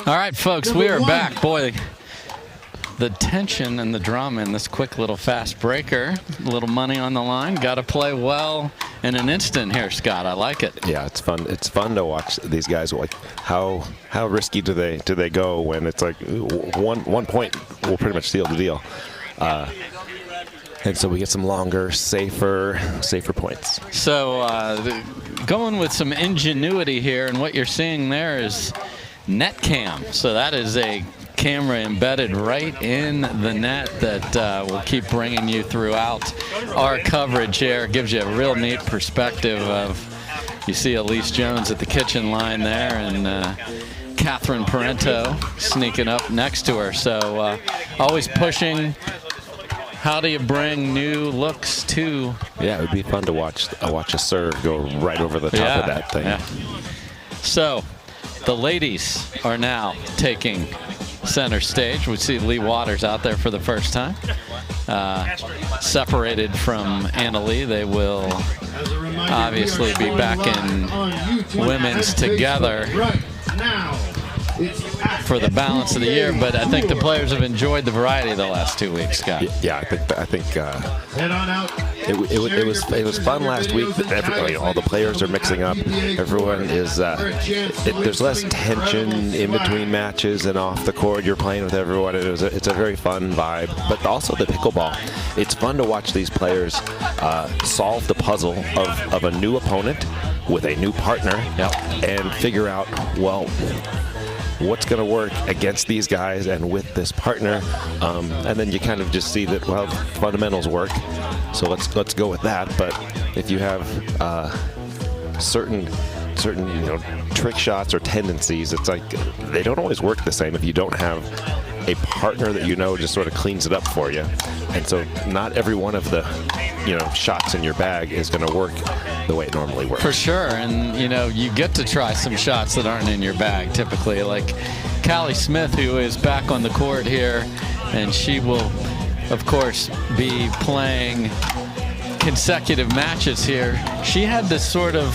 All right, folks, we are back. Boy, the tension and the drama in this quick little fast breaker. A little money on the line. Got to play well in an instant here, Scott. I like it. Yeah, it's fun. It's fun to watch these guys. Like how risky do they go when it's like one point will pretty much seal the deal. And so we get some longer, safer points. So going with some ingenuity here, and what you're seeing there is net cam. So that is a camera embedded right in the net that will keep bringing you throughout our coverage here. It gives you a real neat perspective of, you see Elise Jones at the kitchen line there, and Catherine Parenteau sneaking up next to her. So always pushing. How do you bring new looks to? Yeah, it would be fun to watch a serve go right over the top of that thing. Yeah. So the ladies are now taking center stage. We see Leigh Waters out there for the first time. Separated from Leigh. They will obviously be back in women's together for the balance of the year, but I think the players have enjoyed the variety the last 2 weeks, Scott. Yeah, I think it was fun last week. All the players are mixing up. Everyone is. There's less tension in between matches and off the court. You're playing with everyone. It's a very fun vibe. But also the pickleball. It's fun to watch these players solve the puzzle of a new opponent with a new partner, and figure out, well, what's going to work against these guys and with this partner, and then you kind of just see that, well, fundamentals work, so let's go with that. But if you have certain trick shots or tendencies, it's like they don't always work the same if you don't have a partner that just sort of cleans it up for you. And so not every one of the shots in your bag is going to work the way it normally works. For sure, and you get to try some shots that aren't in your bag typically, like Callie Smith, who is back on the court here, and she will of course be playing consecutive matches here. She had this sort of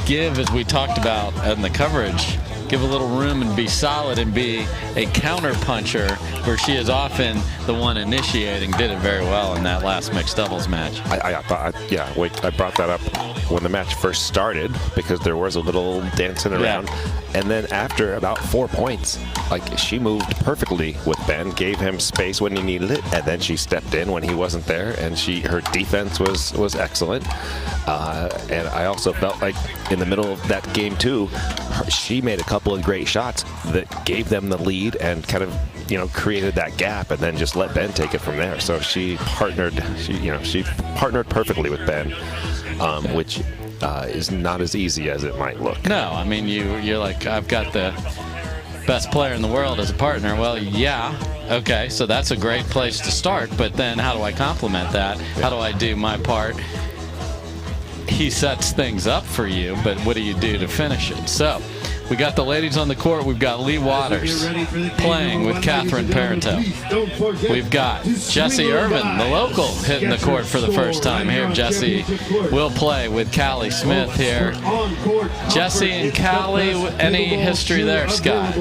give, as we talked about in the coverage, give a little room and be solid and be a counter puncher, where she is often the one initiating. Did it very well in that last mixed doubles match. I brought that up when the match first started because there was a little dancing around. And then after about 4 points, she moved perfectly with Ben, gave him space when he needed it, and then she stepped in when he wasn't there, and her defense was excellent. And I also felt like in the middle of that game too, she made a couple of great shots that gave them the lead and kind of created that gap, and then just let Ben take it from there. So she partnered perfectly with Ben, which is not as easy as it might look. No, I mean, you're like, I've got the best player in the world as a partner. Well, yeah, okay, so that's a great place to start, but then how do I complement that? How do I do my part? He sets things up for you, but what do you do to finish it? So we got the ladies on the court. We've got Leigh Waters playing with Catherine Parenteau. We've got Jessie Irvine, the local, hitting the court for the first time here. Jessie will play with Callie Smith here. Jessie and Callie, any history there, Scott?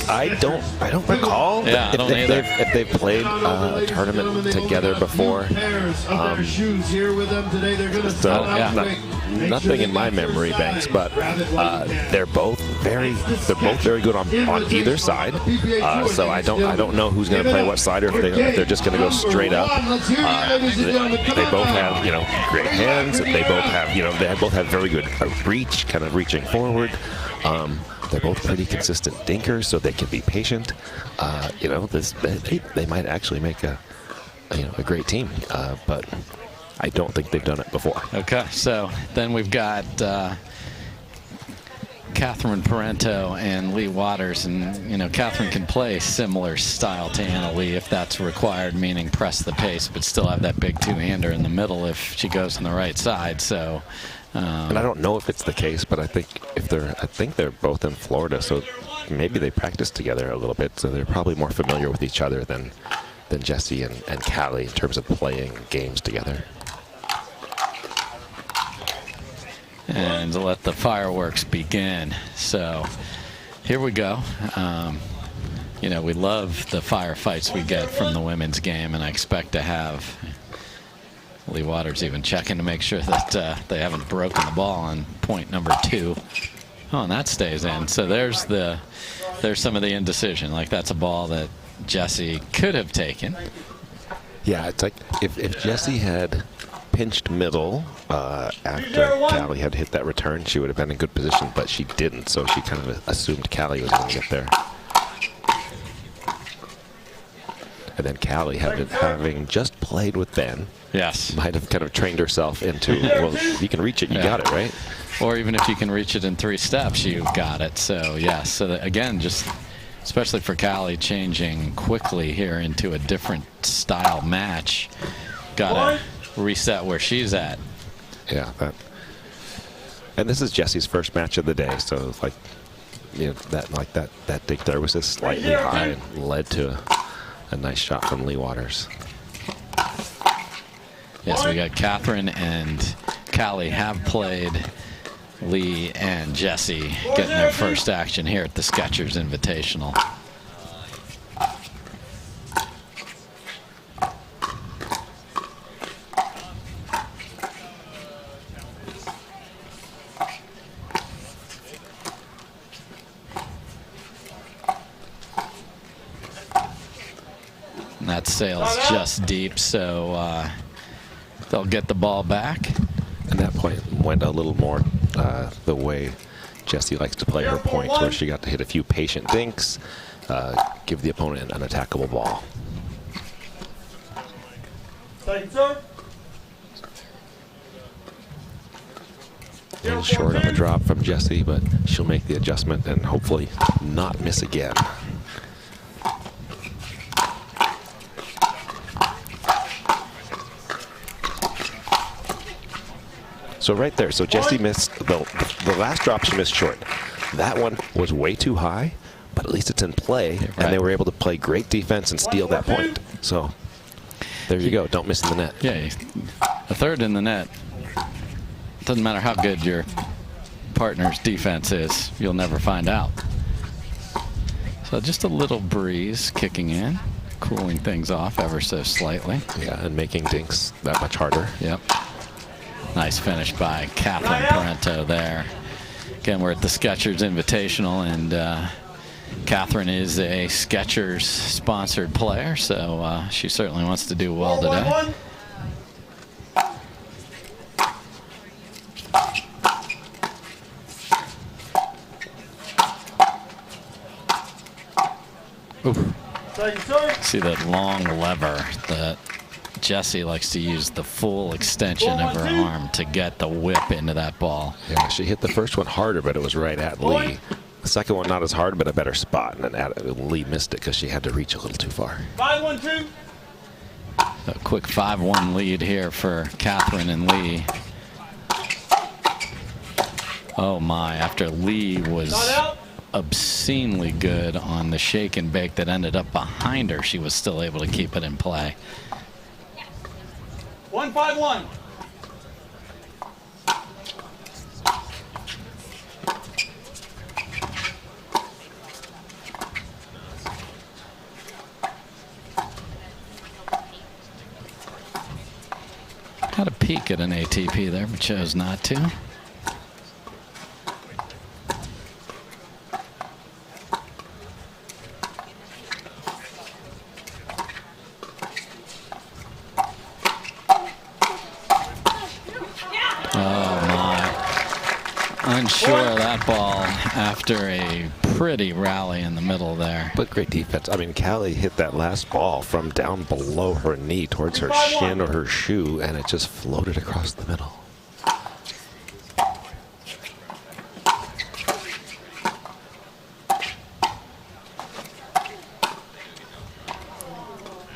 I don't recall. Yeah, I don't either. If they've played a tournament together before. Nothing in my memory banks, but they're both very good on either side. So I don't know who's going to play what side, or if they're just going to go straight up. They both have great hands. They both have very good reach, kind of reaching forward. They're both pretty consistent dinkers, so they can be patient. They might actually make a great team, but I don't think they've done it before. Okay, so then we've got Catherine Parenteau and Leigh Waters, and Catherine can play similar style to Leigh if that's required, meaning press the pace, but still have that big two-hander in the middle if she goes on the right side. So, and I don't know if it's the case, but I think they're both in Florida, so maybe they practice together a little bit, so they're probably more familiar with each other than Jessie and Callie in terms of playing games together. And let the fireworks begin. So Here we go. You know, we love the firefights we get from the women's game, and I expect to have Leigh Waters even checking to make sure that they haven't broken the ball on point number 2. Oh, and that stays in. So there's some of the indecision. Like, that's a ball that Jessie could have taken. Yeah, it's like if Jessie had pinched middle after Callie had hit that return, she would have been in good position, but she didn't, so she kind of assumed Callie was going to get there. And then Callie, having just played with Ben, yes, might have kind of trained herself into, well, you can reach it, you got it, right? Or even if you can reach it in 3 steps, you've got it. So, yes, so that, again, just especially for Callie, changing quickly here into a different style match. Got to reset where she's at. Yeah, and this is Jessie's first match of the day, so like, you know, that dig there was just slightly high and led to a nice shot from Leigh Waters. Yes, we got Catherine and Callie have played. Leigh and Jessie getting their first action here at the Skechers Invitational. And that sail's just deep, so they'll get the ball back. And that point went a little more the way Jessie likes to play her points, where she got to hit a few patient dinks, give the opponent an attackable ball. A little short on the drop from Jessie, but she'll make the adjustment and hopefully not miss again. So right there, so Jessie missed the last drop. She missed short. That one was way too high, but at least it's in play, and they were able to play great defense and steal that point. So there you go. Don't miss in the net. Yeah, a third in the net. Doesn't matter how good your partner's defense is, you'll never find out. So just a little breeze kicking in, cooling things off ever so slightly. Yeah, and making dinks that much harder. Yep. Nice finish by Catherine Parenteau there. Again, we're at the Skechers Invitational, and Catherine is a Skechers sponsored player, so she certainly wants to do well today. Oof. See that long lever that Jessie likes to use, the full extension of her arm to get the whip into that ball. Yeah, she hit the first one harder, but it was right at Leigh. The second one not as hard, but a better spot, and then Leigh missed it because she had to reach a little too far. 5-1-2. A quick 5-1 lead here for Catherine and Leigh. Oh my, after Leigh was obscenely good on the shake and bake that ended up behind her, she was still able to keep it in play. 1-5-1. Had a peek at an ATP there, but chose not to. Unsure of that ball after a pretty rally in the middle there. But great defense. I mean, Callie hit that last ball from down below her knee towards her shin or her shoe, and it just floated across the middle.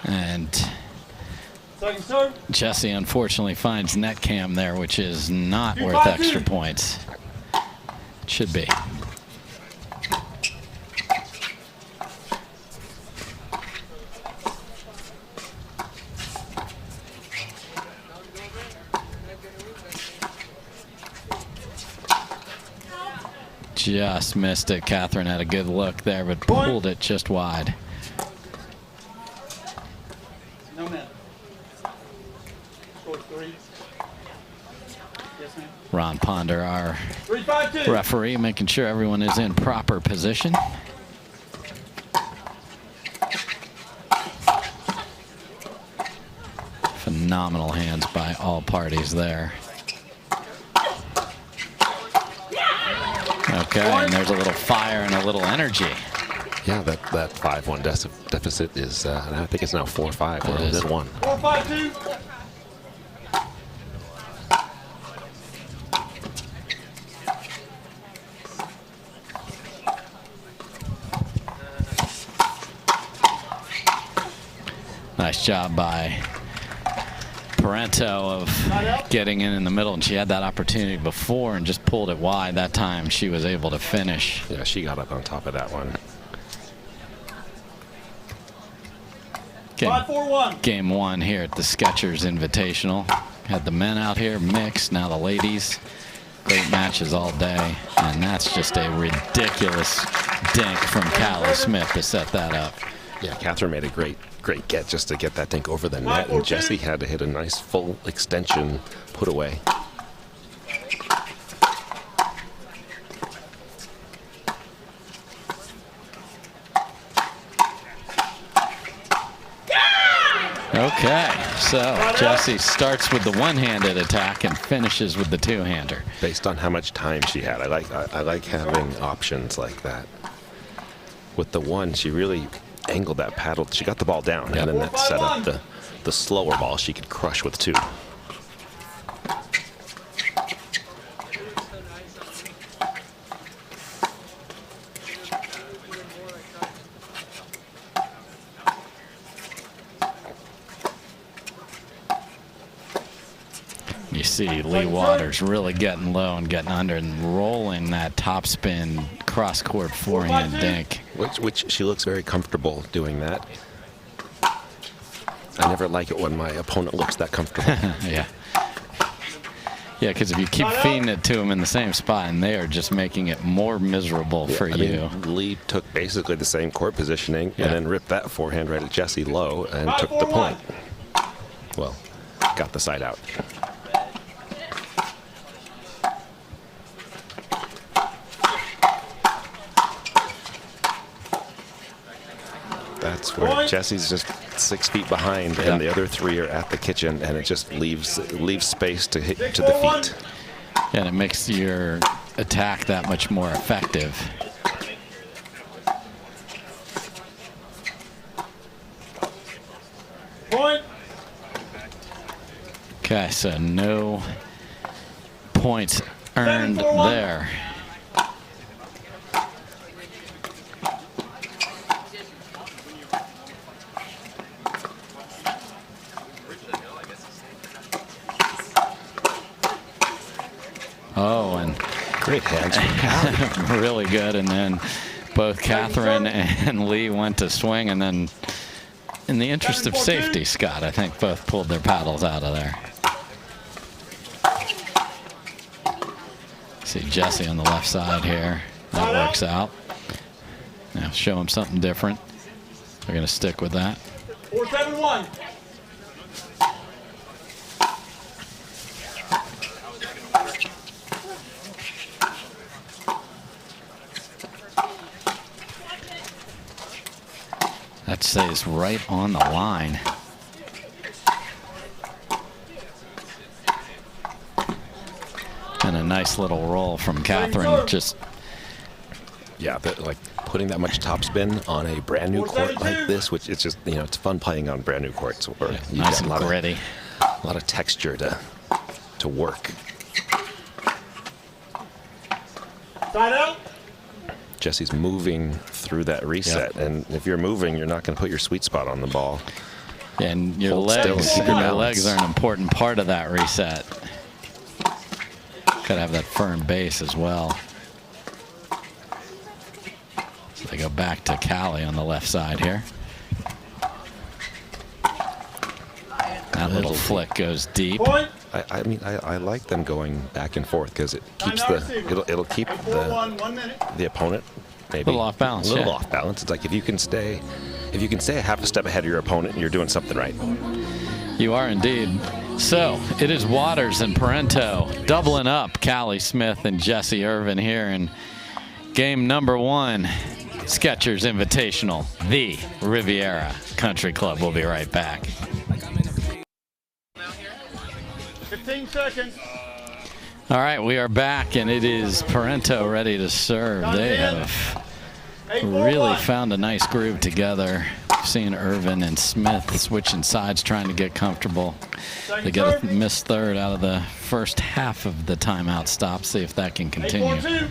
And Jessie unfortunately finds net cam there, which is not worth extra points. Should be. just missed it. Catherine had a good look there, but pulled it just wide. No man. Score 3. Yes, ma'am. Ron Ponder, our 3-5-2. referee, making sure everyone is in proper position. Phenomenal hands by all parties there. Okay, and there's a little fire and a little energy. Yeah, that 5-1 deficit is, I think it's now 4-5. We're within 1. 4-5-2. Nice job by Parenteau of getting in the middle, and she had that opportunity before and just pulled it wide. That time she was able to finish. Yeah, she got up on top of that one. 5-4-1. Game 1 here at the Skechers Invitational. Had the men out here mixed, now the ladies. Great matches all day, and that's just a ridiculous dink from Callie Smith to set that up. Yeah, Catherine made a great get just to get that dink over the net, and Jessie had to hit a nice full extension put away. Okay, so Jessie starts with the one-handed attack and finishes with the two-hander. Based on how much time she had, I like having options like that. With the one, she really angled that paddle. She got the ball down, and then that set up the slower ball she could crush with 2. You see Leigh Waters really getting low and getting under and rolling that topspin cross-court forehand dink. Which she looks very comfortable doing that. I never like it when my opponent looks that comfortable. Yeah. Yeah, because if you keep feeding it to them in the same spot, and they are just making it more miserable for you. I mean, Leigh took basically the same court positioning and then ripped that forehand right at Jessie low and took the point. Well, got the side out. That's where Jessie's just 6 feet behind, and the other 3 are at the kitchen, and it just leaves space to hit to the feet. And it makes your attack that much more effective. Point. Okay, so no points earned there. Oh, and great hands from Callie. Really good. And then both Catherine and Leigh went to swing, and then in the interest of safety, Scott, I think both pulled their paddles out of there. See Jessie on the left side here. That works out. Now show them something different. They're going to stick with that. 4-7-1. That stays right on the line. And a nice little roll from Catherine. Just yeah, like putting that much topspin on a brand new court like this, which it's just, you know, it's fun playing on brand new courts where you nice got and gritty. A lot of texture to work. Side out. Jessie's moving through that reset, and if you're moving, you're not going to put your sweet spot on the ball. And your Hold still legs, and keep your and your balance. legs are an important part of that reset. Got to have that firm base as well. So they go back to Callie on the left side here. That little flick goes deep. Point. I mean, I like them going back and forth because it keeps it'll keep the opponent maybe a little off balance. A little off balance. It's like if you can stay a half a step ahead of your opponent, you're doing something right. You are indeed. So it is Waters and Parenteau doubling up Callie Smith and Jessie Irvine here in game number 1. Skechers Invitational, the Riviera Country Club. We'll be right back. 15 seconds. All right, we are back, and it is Parenteau ready to serve. They have really found a nice groove together. We've seen Irvine and Smith switching sides, trying to get comfortable. They get a missed third out of the first half of the timeout stop. See if that can continue.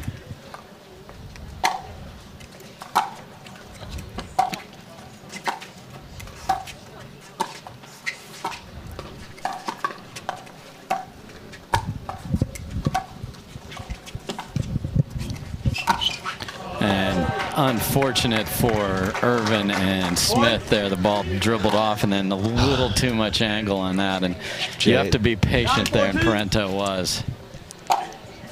Unfortunate for Irvine and Smith there. The ball dribbled off and then a little too much angle on that. And you have to be patient there, and Parenteau was.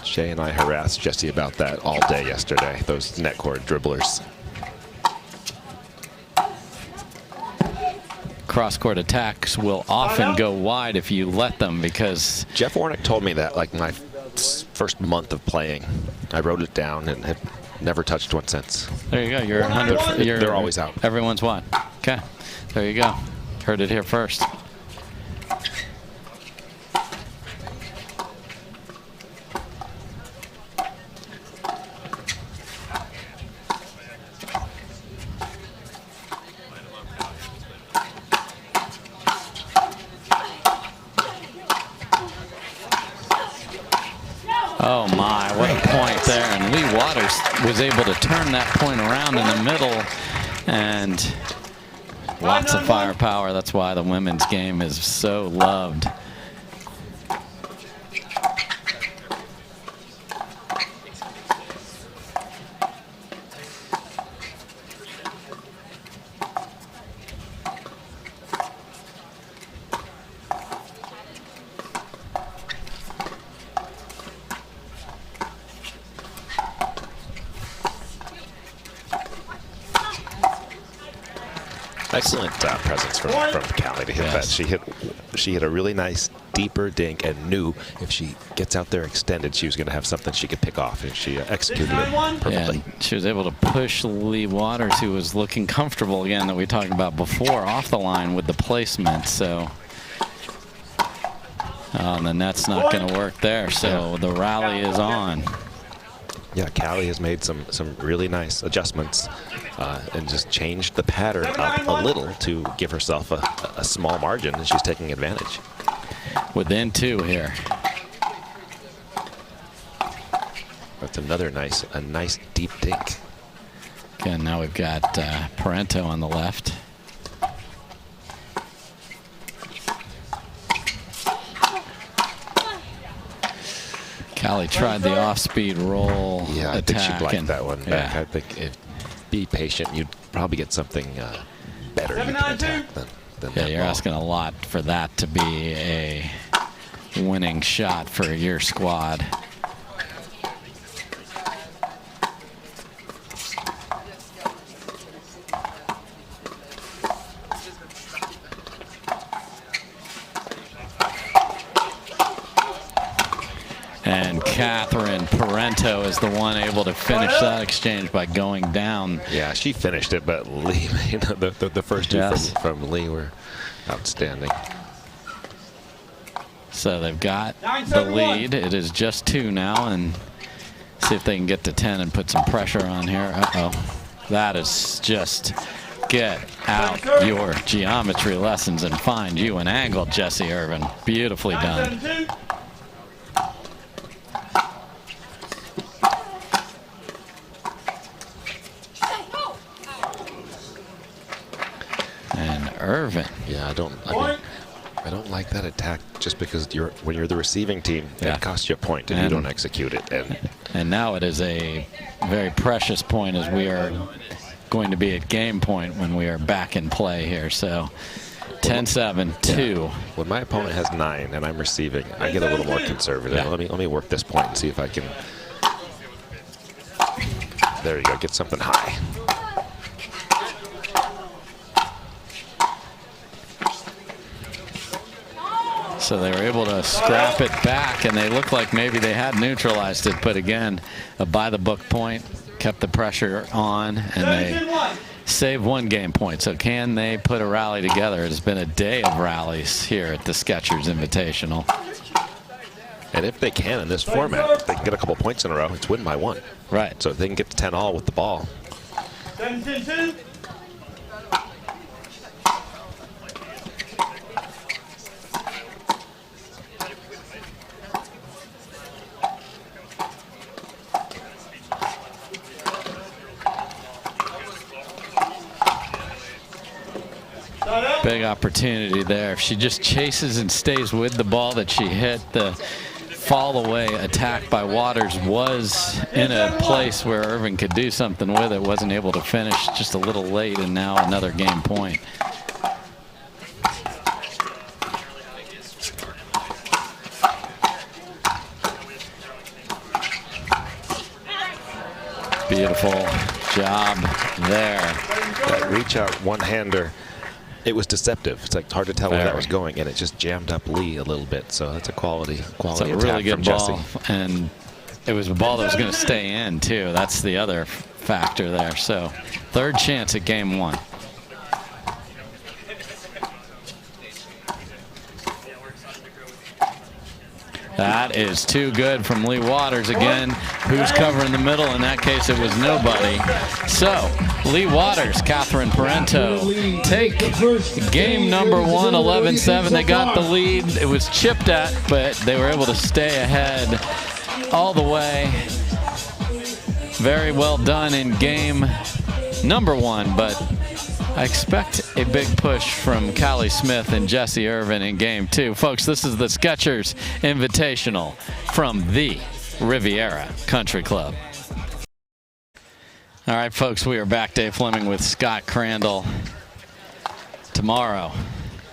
Jay and I harassed Jessie about that all day yesterday, those net court dribblers. Cross-court attacks will often go wide if you let them, because Jeff Warnick told me that like my first month of playing. I wrote it down and have never touched one since. There you go. You're 100. They're always out. Everyone's what? Okay. There you go. Heard it here first. Oh my, what a point there. And Leigh Waters was able to turn that point around in the middle, and lots of firepower. That's why the women's game is so loved. Excellent presence from Callie to hit that. She hit a really nice deeper dink and knew if she gets out there extended, she was going to have something she could pick off, and she executed it perfectly. Yeah, she was able to push Leigh Waters, who was looking comfortable again, that we talked about before, off the line with the placement. So the net's not going to work there. So the rally is on. Yeah, Callie has made some really nice adjustments and just changed the pattern up a little to give herself a small margin, and she's taking advantage. Within 2 here. That's another nice deep dink. Again, now we've got Parenteau on the left. Callie tried the off-speed roll Yeah, I attack. think she'd like that one back. Yeah. I think be patient. You'd probably get something better you can attack than that You're ball. asking a lot for that to be a winning shot for your squad. And Catherine Parenteau is the one able to finish that exchange by going down. Yeah, she finished it, but Leigh, the first two from Leigh were outstanding. So they've got the lead. It is just 2 now, and see if they can get to 10 and put some pressure on here. Uh-oh. That is just get out your geometry lessons and find you an angle, Jessie Irvine. Beautifully done. Irvine. Yeah, I don't like that attack just because when you're the receiving team, it costs you a point and you don't execute it. And now it is a very precious point, as we are going to be at game point when we are back in play here. So 10-7, 2. When my opponent has 9 and I'm receiving, I get a little more conservative. Yeah. Let me work this point and see if I can. There you go. Get something high. So they were able to scrap it back, and they looked like maybe they had neutralized it. But again, a by-the-book point, kept the pressure on, and they saved 1 game point. So can they put a rally together? It has been a day of rallies here at the Skechers Invitational. And if they can in this format, if they can get a couple points in a row, it's win by 1. Right. So if they can get to 10-all with the ball. 10-2. Big opportunity there. If she just chases and stays with the ball that she hit, the fall away attack by Waters was in a place where Irvine could do something with it. Wasn't able to finish, just a little late, and now another game point. Beautiful job there. That reach out one-hander, it was deceptive. It's like hard to tell where that was going, and it just jammed up Leigh a little bit. So that's a quality it's a attack really good from ball, Jessie. and it was a ball that was going to stay in too. That's the other factor there. So 3rd chance at game 1. That is too good from Leigh Waters again. Who's covering the middle? In that case, it was nobody. So Leigh Waters, Catherine Parenteau take game number 1, 11-7. They got the lead. It was chipped at, but they were able to stay ahead all the way. Very well done in game number 1, but I expect a big push from Callie Smith and Jessie Irvine in game 2. Folks, this is the Skechers Invitational from the Riviera Country Club. All right, folks, we are back. Dave Fleming with Scott Crandall. Tomorrow,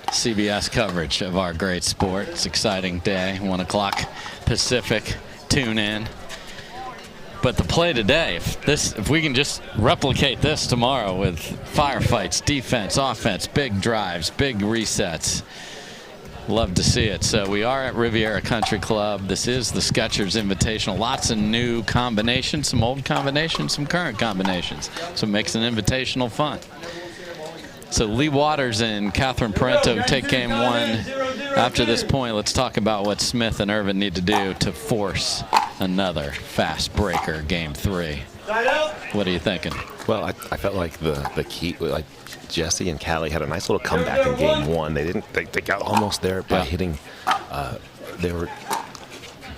CBS coverage of our great sport. It's an exciting day, 1 o'clock Pacific. Tune in. But the play today, if we can just replicate this tomorrow with firefights, defense, offense, big drives, big resets, love to see it. So we are at Riviera Country Club. This is the Skechers Invitational. Lots of new combinations, some old combinations, some current combinations. So it makes an invitational fun. So Leigh Waters and Catherine Parenteau take game 1. After this point, let's talk about what Smith and Irvine need to do to force another fast breaker game 3. What are you thinking? Well, I felt like the key, like Jessie and Callie had a nice little comeback in game 1. They got almost there by hitting. They were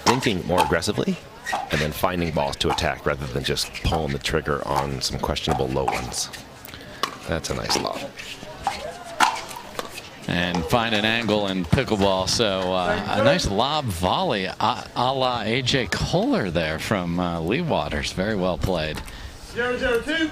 thinking more aggressively and then finding balls to attack rather than just pulling the trigger on some questionable low ones. That's a nice lob. And find an angle in pickleball. So a nice lob volley a la A.J. Kohler there from Leigh Waters. Very well played. 0-0-2.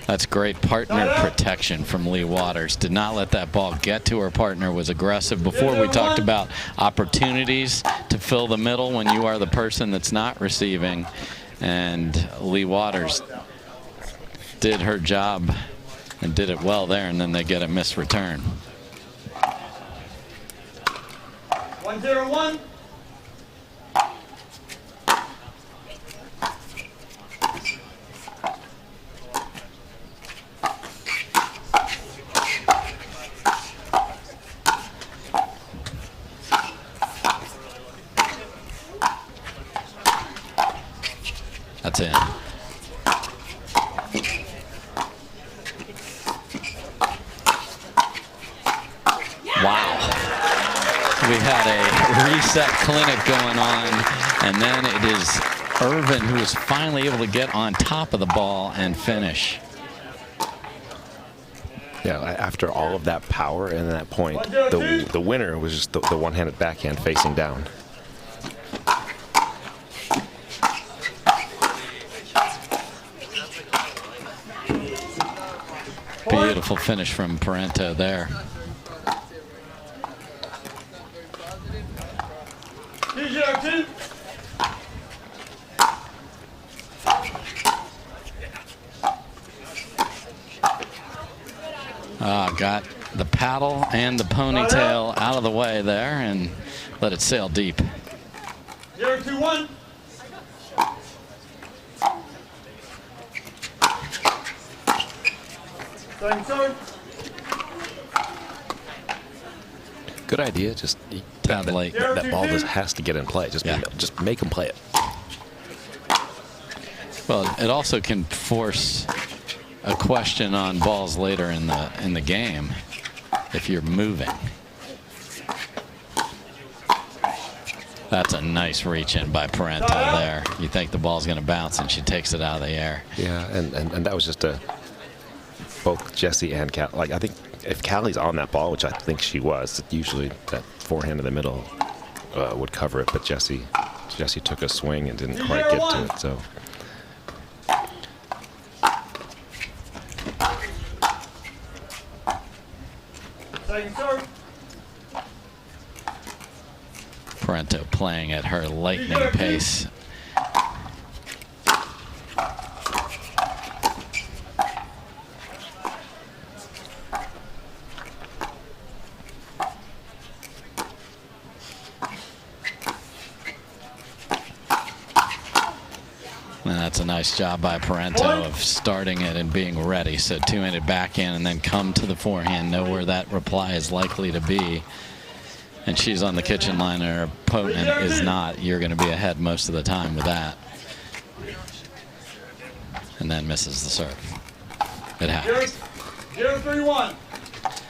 That's great partner protection from Leigh Waters. Did not let that ball get to her partner, was aggressive. Before we talked about opportunities to fill the middle when you are the person that's not receiving. And Leigh Waters did her job and did it well there, and then they get a missed return. 1-0-1. That's in. Wow. We had a reset clinic going on, and then it is Irvine who is finally able to get on top of the ball and finish. Yeah, after all of that power and that point, the winner was just the one-handed backhand facing down. Beautiful finish from Parenteau there. 2-0-2. Got the paddle and the ponytail out of the way there and let it sail deep. 0-2-1. Second serve. Good idea. Just Tad late. that ball just has to get in play. Just make them play it. Well, it also can force a question on balls later in the game if you're moving. That's a nice reach in by Parenteau there. You think the ball's going to bounce and she takes it out of the air. Yeah, and that was just both Jessie and Callie. Like, I think if Callie's on that ball, which I think she was, usually that forehand in the middle would cover it, but Jessie took a swing and didn't quite get to it. So. Second serve. Parenteau playing at her lightning pace. And that's a nice job by Parenteau of starting it and being ready. So 2-handed backhand and then come to the forehand, know where that reply is likely to be. And she's on the kitchen line and her opponent is not. You're going to be ahead most of the time with that. And then misses the serve. It happens. 0-3-1. Let's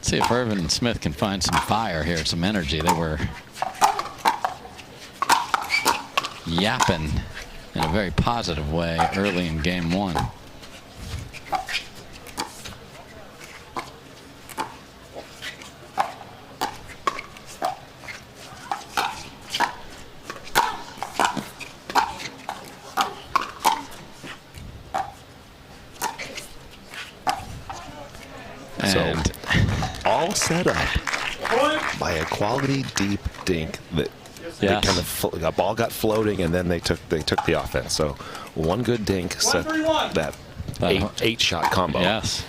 see if Irvine and Smith can find some fire here, some energy. They were yapping in a very positive way early in game one. And all set up by a quality deep dink that kind of the ball got floating, and then they took the offense. So one good dink set that eight shot combo. Yes.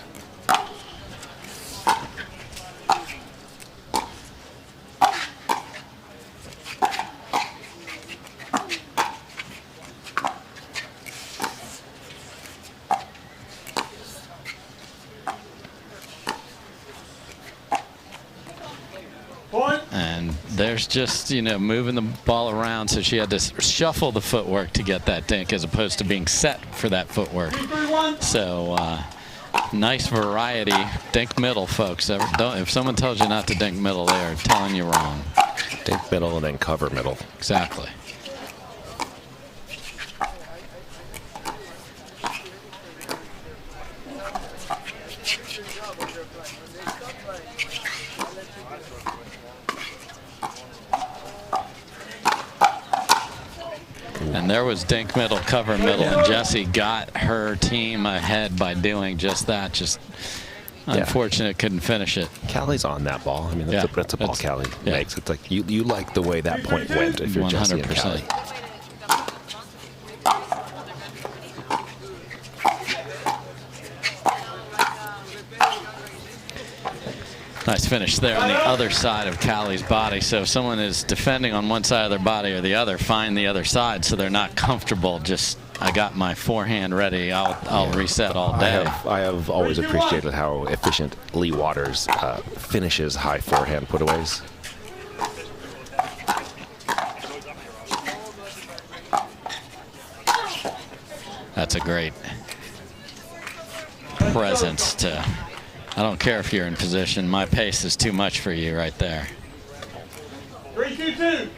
And there's just, moving the ball around, so she had to shuffle the footwork to get that dink as opposed to being set for that footwork. So nice variety. Dink middle, folks. If someone tells you not to dink middle, they are telling you wrong. Dink middle and then cover middle. Exactly. And there was dink middle, cover middle, and Jessie got her team ahead by doing just that. Just unfortunate, couldn't finish it. Callie's on that ball. I mean, that's a ball Callie makes. It's like you like the way that point went if you're Jessie and Callie. Nice finish there on the other side of Callie's body. So if someone is defending on one side of their body or the other, find the other side so they're not comfortable. Just, I got my forehand ready. I'll reset all day. I have always appreciated how efficient Leigh Waters finishes high forehand putaways. That's a great presence to... I don't care if you're in position. My pace is too much for you right there. 3-2-2.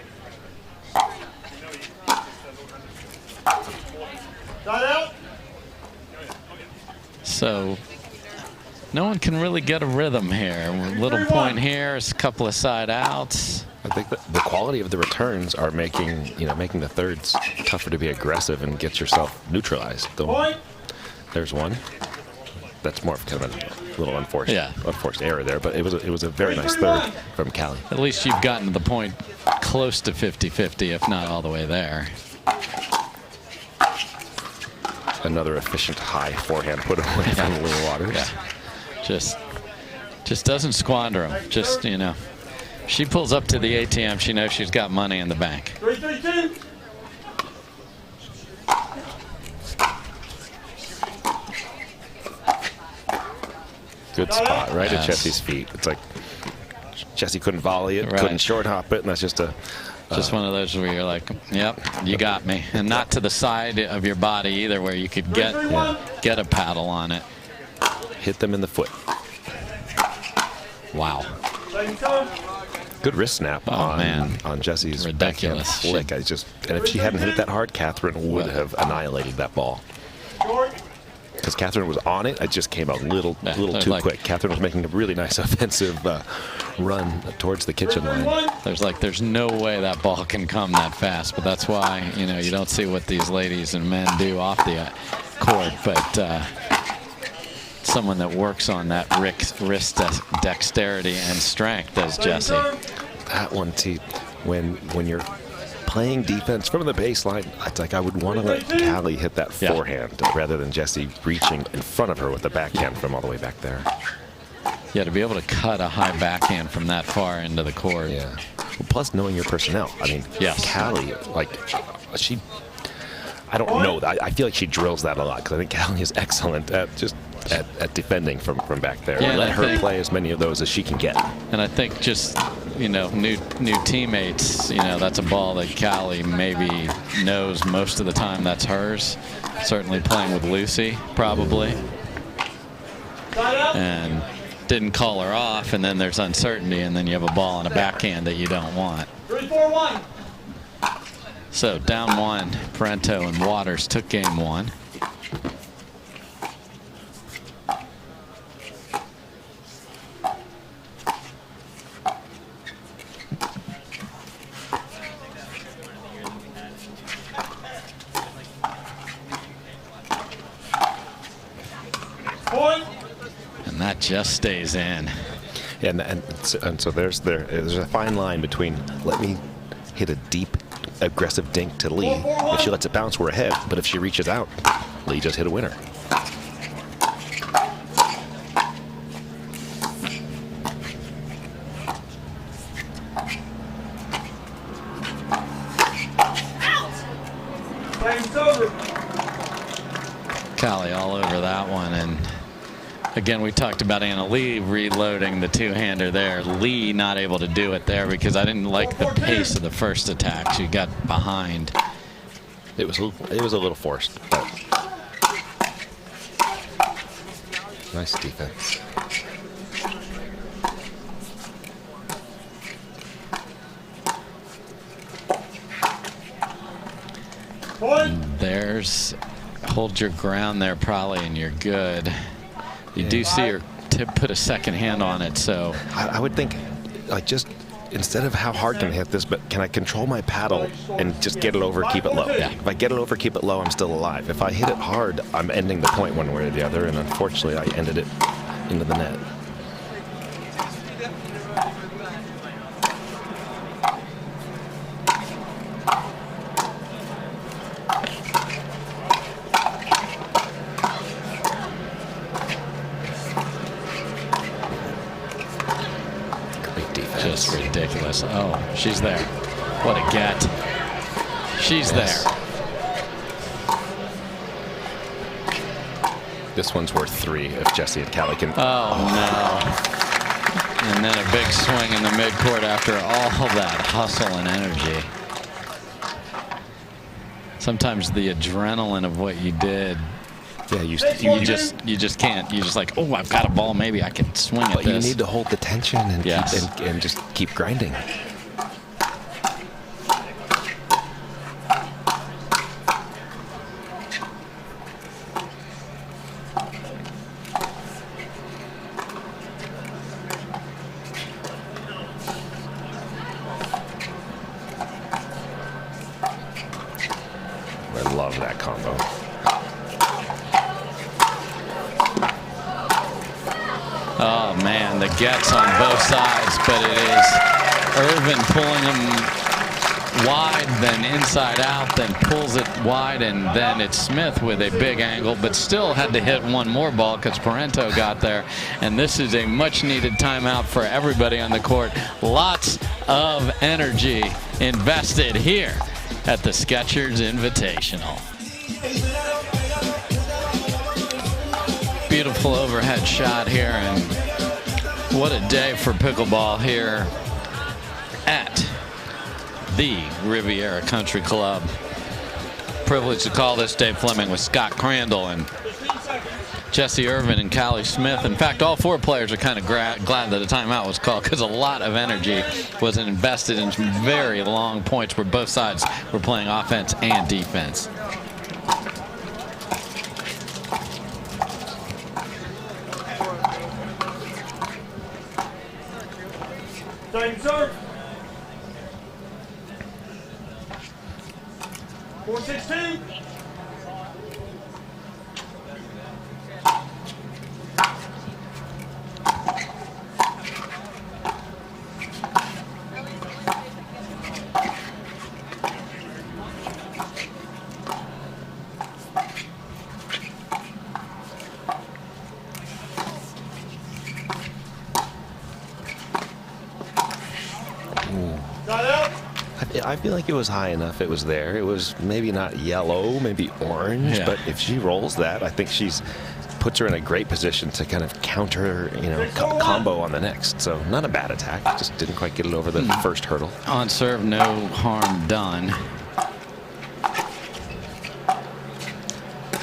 Side out. So no one can really get a rhythm here. Little point here, a couple of side outs. I think that the quality of the returns are making the thirds tougher to be aggressive and get yourself neutralized. There's one. that's more of kind of a little unforced error there. But it was a very nice third from Callie. At least you've gotten to the point close to 50-50, if not all the way there. Another efficient high forehand put away from Leigh Waters. Yeah. Just doesn't squander them. Just, you know, she pulls up to the ATM, she knows she's got money in the bank. 3-3-2. Good spot, right at Jessie's feet. It's like Jessie couldn't volley it, couldn't short hop it, and that's just a... Just one of those where you're like, yep, you got me. And not to the side of your body either, where you could get a paddle on it. Hit them in the foot. Wow. Good wrist snap on Jessie's ridiculous flick. And if she hadn't hit it that hard, Catherine would have annihilated that ball. Because Catherine was on it, it just came out a little too quick. Catherine was making a really nice offensive run towards the kitchen line. There's no way that ball can come that fast, but that's why, you know, you don't see what these ladies and men do off the court, but someone that works on that wrist dexterity and strength as Jessie. That one, too, when you're playing defense from the baseline, it's like I would want to let Callie hit that forehand rather than Jessie reaching in front of her with the backhand from all the way back there. Yeah, to be able to cut a high backhand from that far into the court. Yeah. Well, plus knowing your personnel. I mean, Callie, like, I don't know. I feel like she drills that a lot because I think Callie is excellent at at defending from back there. Yeah, let her play as many of those as she can get. And I think just, you know, new teammates, you know, that's a ball that Callie maybe knows most of the time that's hers. Certainly playing with Lucy, probably. And didn't call her off, and then there's uncertainty, and then you have a ball and a backhand that you don't want. 3-4-1. So down one, Parenteau and Waters took game one. And that just stays in. Yeah, and so there's a fine line between let me hit a deep, aggressive dink to Leigh. If she lets it bounce, we're ahead. But if she reaches out, Leigh just hit a winner. Callie all over that one. And again, we talked about Leigh reloading the two-hander there. Leigh not able to do it there because I didn't like the pace of the first attack. She got behind. It was a little forced, but nice defense. There's hold your ground there probably, and you're good. You do see her put a second hand on it, so I would think, like, just instead of how hard can I hit this, but can I control my paddle and just get it over, keep it low? Yeah. If I get it over, keep it low, I'm still alive. If I hit it hard, I'm ending the point one way or the other, and unfortunately, I ended it into the net. just ridiculous. Oh, she's there. What a get. She's there. This one's worth 3 if Jessie and Callie can. Oh, no. And then a big swing in the midcourt after all that hustle and energy. Sometimes the adrenaline of what you did. Yeah, you just can't. You just like, oh, I've got a ball. Maybe I can swing at this. But you need to hold the tension and and just keep grinding. I love that combo. Oh, man, the gets on both sides, but it is Irvine pulling them wide, then inside out, then pulls it wide, and then it's Smith with a big angle, but still had to hit one more ball because Parenteau got there. And this is a much-needed timeout for everybody on the court. Lots of energy invested here at the Skechers Invitational. Beautiful overhead shot here, and what a day for pickleball here at the Riviera Country Club. Privileged to call this Dave Fleming with Scott Crandall and Jessie Irvine and Callie Smith. In fact, all four players are kind of glad that a timeout was called because a lot of energy was invested in some very long points where both sides were playing offense and defense. Second serve. 4-16. I feel like it was high enough. It was there. It was maybe not yellow, maybe orange. Yeah. But if she rolls that, I think puts her in a great position to kind of counter, combo on the next. So not a bad attack. Just didn't quite get it over the first hurdle. On serve, no harm done.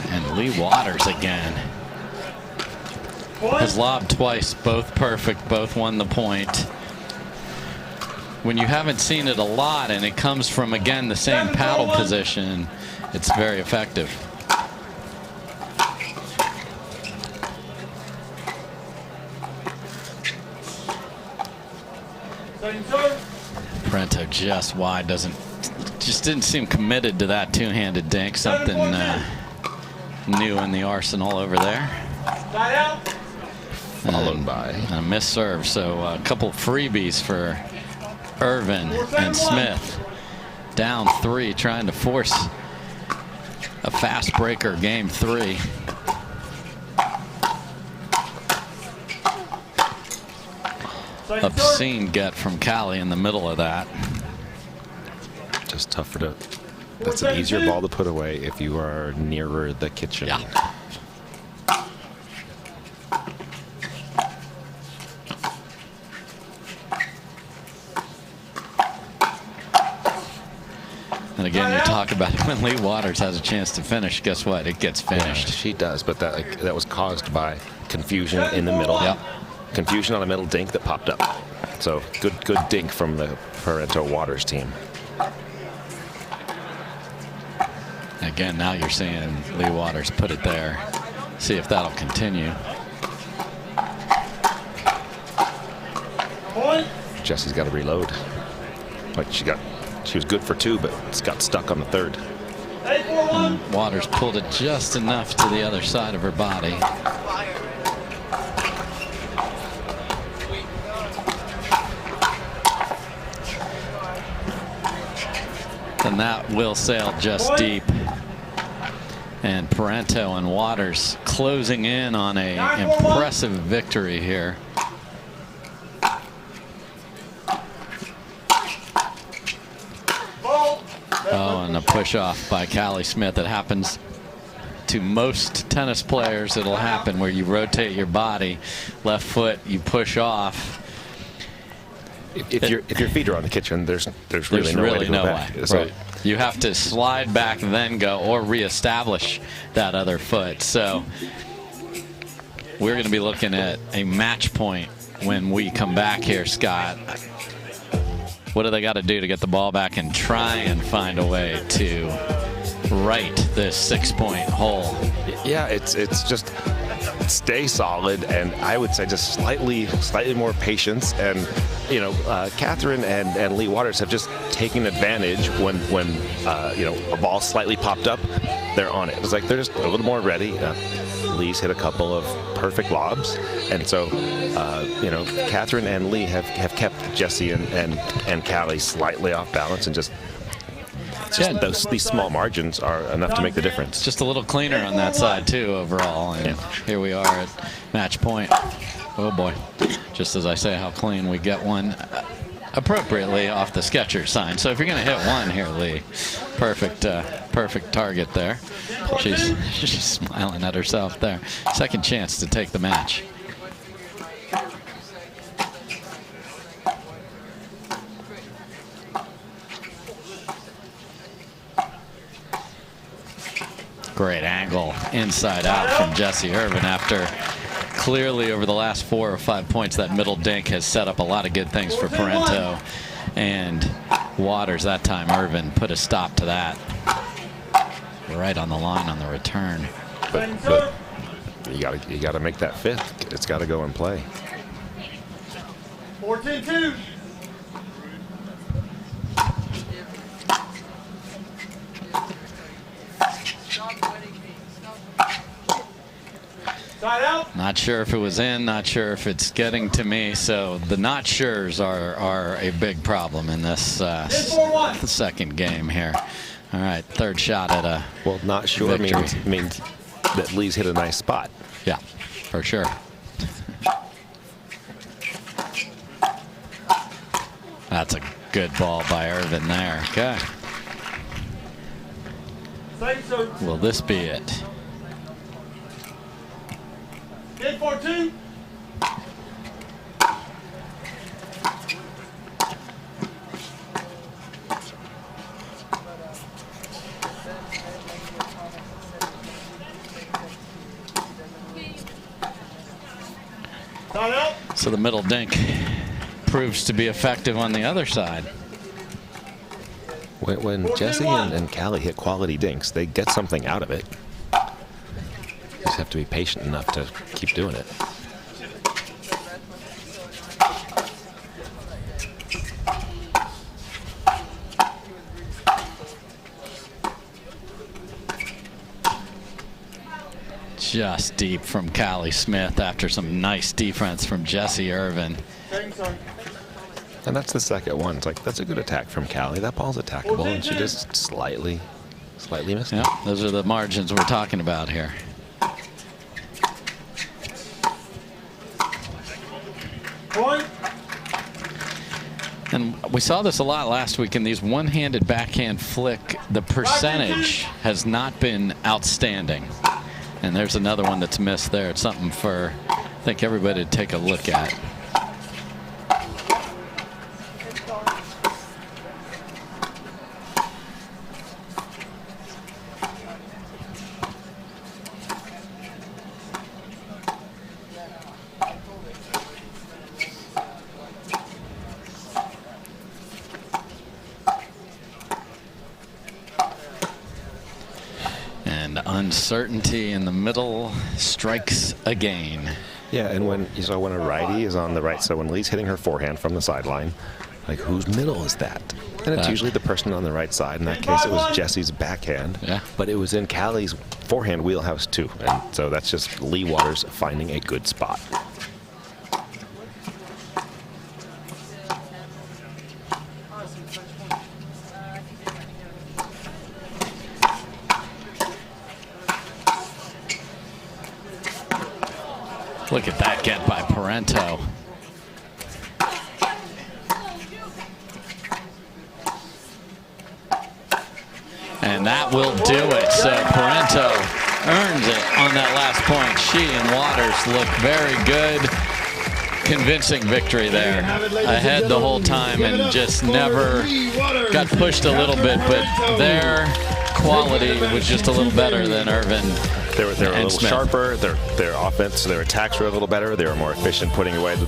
And Leigh Waters again. Has lobbed twice, both perfect, both won the point. When you haven't seen it a lot and it comes from, again, the same paddle position, it's very effective. Parenteau just wide, just didn't seem committed to that two-handed dink. Something new in the arsenal over there. Followed by a missed serve, so a couple freebies for Irvine and Smith. Down 3, trying to force a fast breaker game 3. Obscene get from Callie in the middle of that. Just tougher to. That's an easier ball to put away if you are nearer the kitchen. Yeah. And again, you talk about it when Leigh Waters has a chance to finish. Guess what? It gets finished. Yeah, she does, but that was caused by confusion in the middle. Yep. Confusion on a middle dink that popped up. So good dink from the Parenteau Waters team. Again, now you're seeing Leigh Waters put it there. See if that'll continue. Jessie's got to reload. Like she was good for 2, but it's got stuck on the 3rd. And Waters pulled it just enough to the other side of her body. And that will sail just deep. And Parenteau and Waters closing in on an impressive victory here. Oh, and a push off by Callie Smith. It happens to most tennis players. It'll happen where you rotate your body, left foot, you push off. If your feet are on the kitchen, there's really no way to go back. So right. You have to slide back, then go, or reestablish that other foot. So we're going to be looking at a match point when we come back here, Scott. What do they got to do to get the ball back and try and find a way to right this 6-point hole? Yeah, it's just stay solid, and I would say just slightly more patience. And Catherine and Leigh Waters have just taken advantage when a ball slightly popped up, they're on it. It's like they're just a little more ready. Leigh's hit a couple of perfect lobs, and so you know, Catherine and Leigh have kept Jessie and Callie slightly off balance, and just these small margins are enough to make the difference. Just a little cleaner on that side too overall, and here we are at match point. Oh boy, just as I say how clean, we get one appropriately off the Skechers sign. So if you're going to hit one here, Leigh, perfect target there. She's smiling at herself there. Second chance to take the match. Great angle inside out from Jessie Irvine after clearly over the last 4 or 5 points that middle dink has set up a lot of good things for Parenteau and Waters. That time Irvine put a stop to that. Right on the line on the return. But you gotta make that fifth. It's got to go in play. 14-2. Not sure if it was in, not sure if it's getting to me. So the not sures are a big problem in this second game here. All right, third shot at a well, not sure means that Leigh's hit a nice spot. Yeah, for sure. That's a good ball by Irvine there. Okay. Will this be it? 10-4-2. So the middle dink proves to be effective on the other side. When Jessie and Callie hit quality dinks, they get something out of it. Just have to be patient enough to keep doing it. Just deep from Callie Smith after some nice defense from Jessie Irvine. And that's the second one. It's like, that's a good attack from Callie. That ball's attackable, and she just slightly missed it. Yeah, those are the margins we're talking about here. And we saw this a lot last week in these one-handed backhand flick. The percentage has not been outstanding. And there's another one that's missed there. It's something for, I think, everybody to take a look at. Uncertainty in the middle strikes again. Yeah, and when a righty is on the right, so when Leigh's hitting her forehand from the sideline, like, whose middle is that? And it's usually the person on the right side. In that case, it was Jessie's backhand. Yeah. But it was in Callie's forehand wheelhouse too, and so that's just Leigh Waters finding a good spot. Look at that get by Parenteau. And that will do it. So Parenteau earns it on that last point. She and Waters look very good. Convincing victory there. Ahead the whole time and just never got pushed a little bit, but their quality was just a little better than Irvine. They were a little sharper. Their offense, their attacks were a little better. They were more efficient putting away the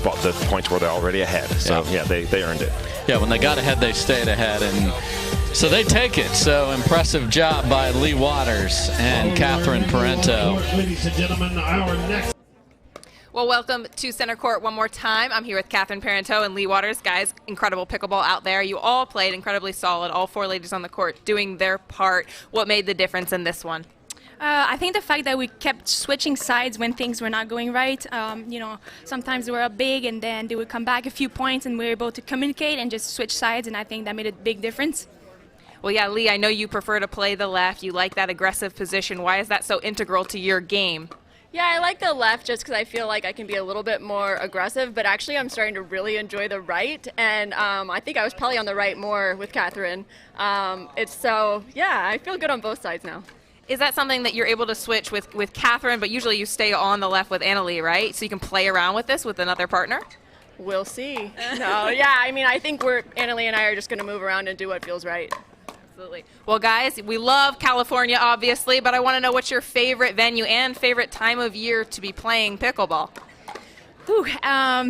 points where they're already ahead. So yeah, they earned it. Yeah, when they got ahead, they stayed ahead, and so they take it. So impressive job by Leigh Waters and Catherine Parenteau. Ladies and gentlemen, our next. Well, welcome to Center Court one more time. I'm here with Catherine Parenteau and Leigh Waters. Guys, incredible pickleball out there. You all played incredibly solid, all four ladies on the court doing their part. What made the difference in this one? I think the fact that we kept switching sides when things were not going right. Sometimes they were up big and then they would come back a few points and we were able to communicate and just switch sides, and I think that made a big difference. Well, yeah, Leigh, I know you prefer to play the left. You like that aggressive position. Why is that so integral to your game? Yeah, I like the left just because I feel like I can be a little bit more aggressive, but actually I'm starting to really enjoy the right, and I think I was probably on the right more with Catherine. I feel good on both sides now. Is that something that you're able to switch with Catherine, but usually you stay on the left with Annalie, right? So you can play around with this with another partner? We'll see. I think Annalie and I are just going to move around and do what feels right. Absolutely. Well, guys, we love California, obviously, but I want to know what's your favorite venue and favorite time of year to be playing pickleball.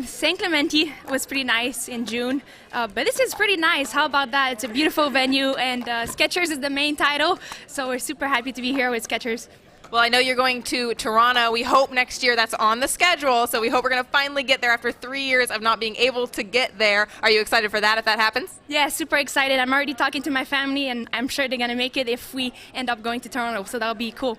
St. Clemente was pretty nice in June, but this is pretty nice. How about that? It's a beautiful venue, and Skechers is the main title, so we're super happy to be here with Skechers. Well, I know you're going to Toronto. We hope next year that's on the schedule, so we hope we're going to finally get there after 3 years of not being able to get there. Are you excited for that if that happens? Yeah, super excited. I'm already talking to my family, and I'm sure they're going to make it if we end up going to Toronto, so that'll be cool.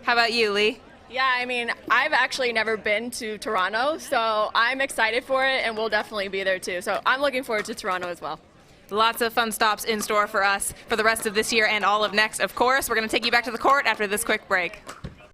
How about you, Leigh? Yeah, I've actually never been to Toronto, so I'm excited for it, and we'll definitely be there too. So I'm looking forward to Toronto as well. Lots of fun stops in store for us for the rest of this year and all of next, of course. We're going to take you back to the court after this quick break.